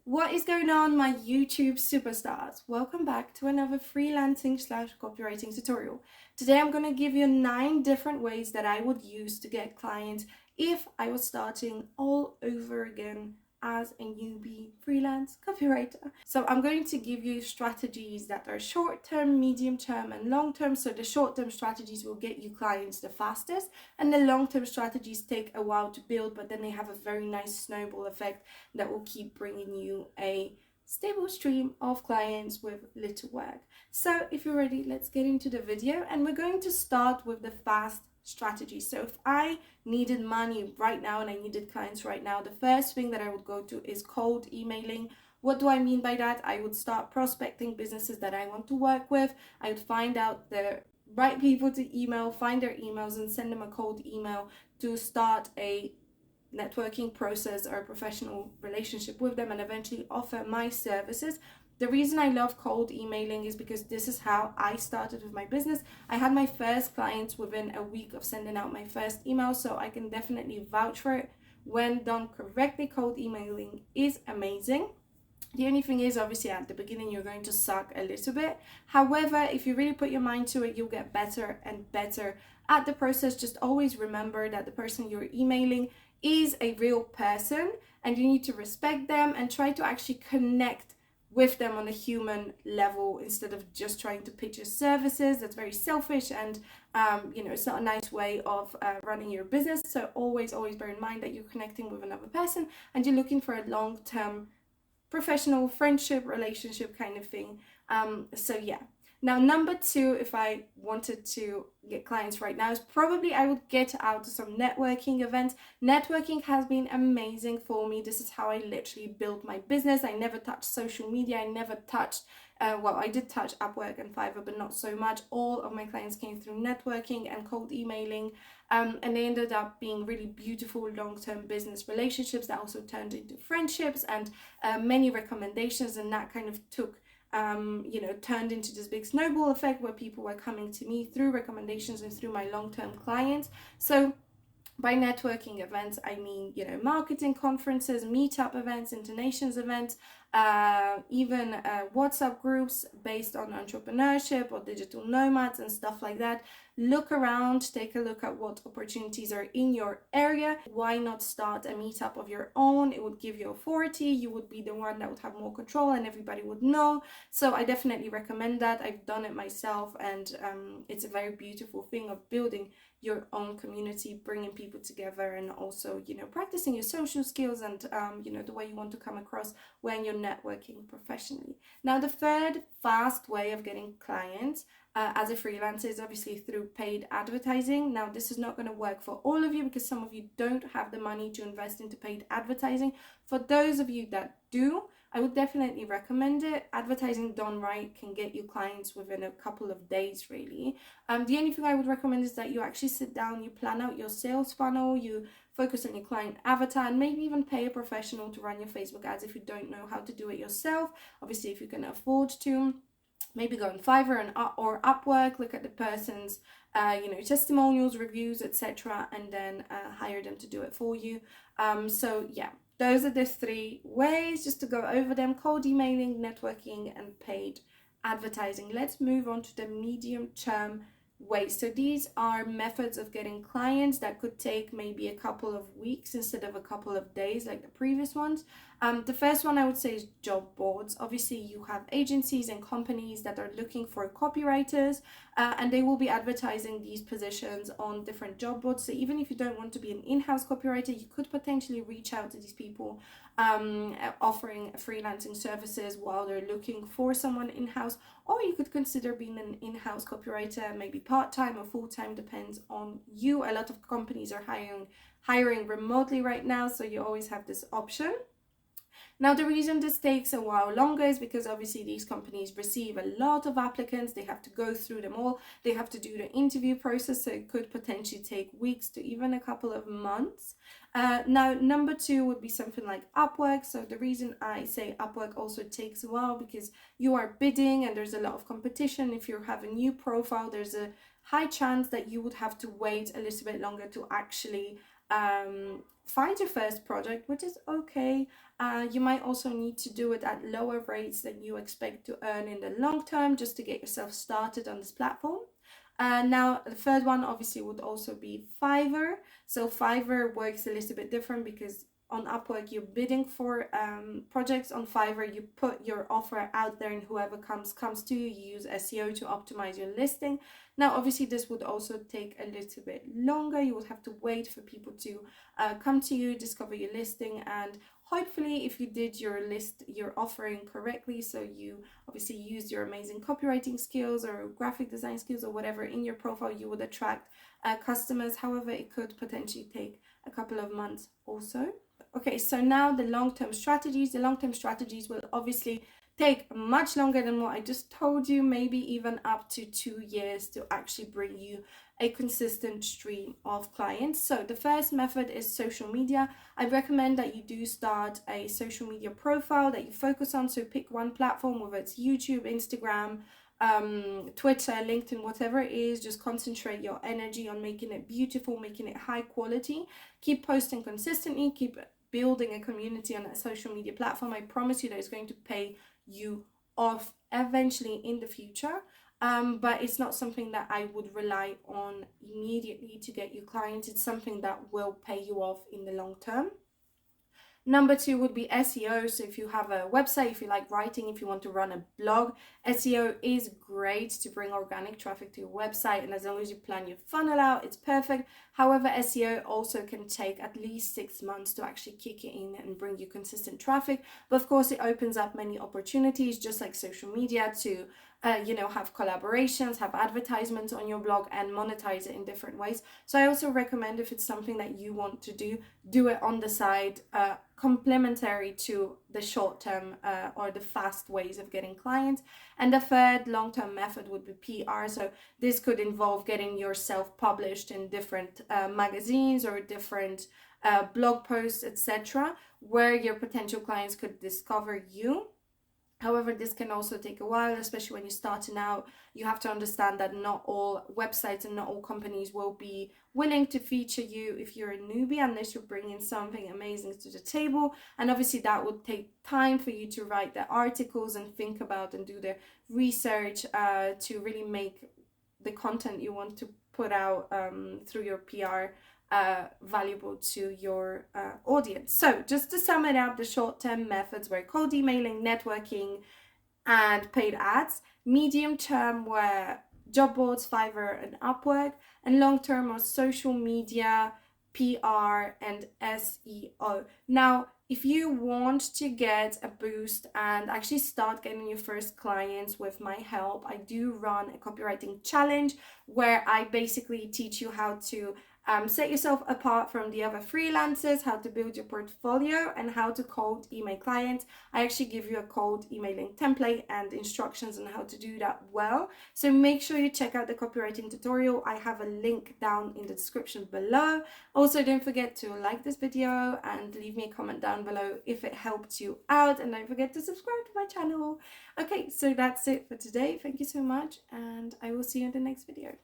What is going on, my YouTube superstars? Welcome back to another freelancing / copywriting tutorial. Today I'm going to give you 9 different ways that I would use to get clients if I was starting all over again as a newbie freelance copywriter. So I'm going to give you strategies that are short-term, medium-term, and long-term. So the short-term strategies will get you clients the fastest, and the long-term strategies take a while to build, but then they have a very nice snowball effect that will keep bringing you a stable stream of clients with little work. So if you're ready, let's get into the video, and we're going to start with the fast strategy. So if I needed money right now and I needed clients right now, the first thing that I would go to is cold emailing. What do I mean by that? I would start prospecting businesses that I want to work with. I would find out the right people to email, find their emails, and send them a cold email to start a networking process or a professional relationship with them, and eventually offer my services. The reason I love cold emailing is because this is how I started with my business. I had my first clients within a week of sending out my first email, so I can definitely vouch for it. When done correctly, cold emailing is amazing. The only thing is, obviously, at the beginning, you're going to suck a little bit. However, if you really put your mind to it, you'll get better and better at the process. Just always remember that the person you're emailing is a real person, and you need to respect them and try to actually connect with them on a human level instead of just trying to pitch your services. That's very selfish, and it's not a nice way of running your business. So always bear in mind that you're connecting with another person and you're looking for a long-term professional friendship relationship kind of thing. So yeah. Now, number 2, if I wanted to get clients right now, is probably I would get out to some networking events. Networking has been amazing for me. This is how I literally built my business. I never touched social media. I never touched, I did touch Upwork and Fiverr, but not so much. All of my clients came through networking and cold emailing, and they ended up being really beautiful long-term business relationships that also turned into friendships and many recommendations, and that kind of took turned into this big snowball effect where people were coming to me through recommendations and through my long-term clients. So by networking events, I mean, marketing conferences, meetup events, internations events, even WhatsApp groups based on entrepreneurship or digital nomads and stuff like that. Look around, take a look at what opportunities are in your area. Why not start a meetup of your own? It would give you authority. You would be the one that would have more control and everybody would know. So I definitely recommend that. I've done it myself, and it's a very beautiful thing of building your own community, bringing people together, and also, practicing your social skills and, the way you want to come across when you're networking professionally. Now, the third fast way of getting clients as a freelancer is obviously through paid advertising. Now, this is not going to work for all of you because some of you don't have the money to invest into paid advertising. For those of you that do, I would definitely recommend it. Advertising done right can get you clients within a couple of days, really. The only thing I would recommend is that you actually sit down, you plan out your sales funnel, you focus on your client avatar, and maybe even pay a professional to run your Facebook ads if you don't know how to do it yourself. Obviously, if you can afford to, maybe go on Fiverr or Upwork, look at the person's testimonials, reviews, etc., and then hire them to do it for you. So yeah, those are the 3 ways, just to go over them: cold emailing, networking, and paid advertising. Let's move on to the medium term ways. So these are methods of getting clients that could take maybe a couple of weeks instead of a couple of days like the previous ones. The first one I would say is job boards. Obviously, you have agencies and companies that are looking for copywriters, and they will be advertising these positions on different job boards. So even if you don't want to be an in-house copywriter, you could potentially reach out to these people offering freelancing services while they're looking for someone in-house, or you could consider being an in-house copywriter, maybe part-time or full-time, depends on you. A lot of companies are hiring remotely right now, so you always have this option. Now, the reason this takes a while longer is because obviously these companies receive a lot of applicants. They have to go through them all. They have to do the interview process, so it could potentially take weeks to even a couple of months. Now, number 2 would be something like Upwork. So the reason I say Upwork also takes a while because you are bidding and there's a lot of competition. If you have a new profile, there's a high chance that you would have to wait a little bit longer to actually find your first project, which is okay. You might also need to do it at lower rates than you expect to earn in the long term, just to get yourself started on this platform. Now, the third one obviously would also be Fiverr. So Fiverr works a little bit different, because on Upwork you're bidding for projects. On Fiverr you put your offer out there, and whoever comes to you. You use SEO to optimize your listing. Now obviously this would also take a little bit longer. You would have to wait for people to come to you, discover your listing, and hopefully if you did your offering correctly, so you obviously used your amazing copywriting skills or graphic design skills or whatever in your profile, you would attract customers. However, it could potentially take a couple of months also. Okay, so now the long-term strategies. The long-term strategies will obviously take much longer than what I just told you, maybe even up to 2 years to actually bring you a consistent stream of clients. So the first method is social media. I recommend that you do start a social media profile that you focus on. So pick one platform, whether it's YouTube, Instagram, Twitter, LinkedIn, whatever it is. Just concentrate your energy on making it beautiful, making it high quality. Keep posting consistently, keep building a community on that social media platform. I promise you that it's going to pay you off eventually in the future. But it's not something that I would rely on immediately to get you clients. It's something that will pay you off in the long term. Number 2 would be SEO. So if you have a website, if you like writing, if you want to run a blog, SEO is great to bring organic traffic to your website. And as long as you plan your funnel out, it's perfect. However, SEO also can take at least 6 months to actually kick it in and bring you consistent traffic. But of course, it opens up many opportunities, just like social media, to have collaborations, have advertisements on your blog, and monetize it in different ways. So I also recommend, if it's something that you want to do it on the side, complementary to the short-term or the fast ways of getting clients. And the third long-term method would be PR. So this could involve getting yourself published in different magazines or different blog posts, etc., where your potential clients could discover you. However, this can also take a while, especially when you're starting out. You have to understand that not all websites and not all companies will be willing to feature you if you're a newbie, unless you're bringing something amazing to the table. And obviously that would take time for you to write the articles and think about and do the research to really make the content you want to put out through your PR valuable to your audience. So just to sum it up, the short-term methods were cold emailing, networking, and paid ads. Medium-term were job boards, Fiverr, and Upwork. And long-term was social media, PR, and SEO. Now, if you want to get a boost and actually start getting your first clients with my help, I do run a copywriting challenge where I basically teach you how to set yourself apart from the other freelancers, how to build your portfolio, and how to cold email clients. I actually give you a cold emailing template and instructions on how to do that well. So make sure you check out the copywriting tutorial. I have a link down in the description below. Also, don't forget to like this video and leave me a comment down below if it helped you out. And don't forget to subscribe to my channel. Okay, so that's it for today. Thank you so much, and I will see you in the next video.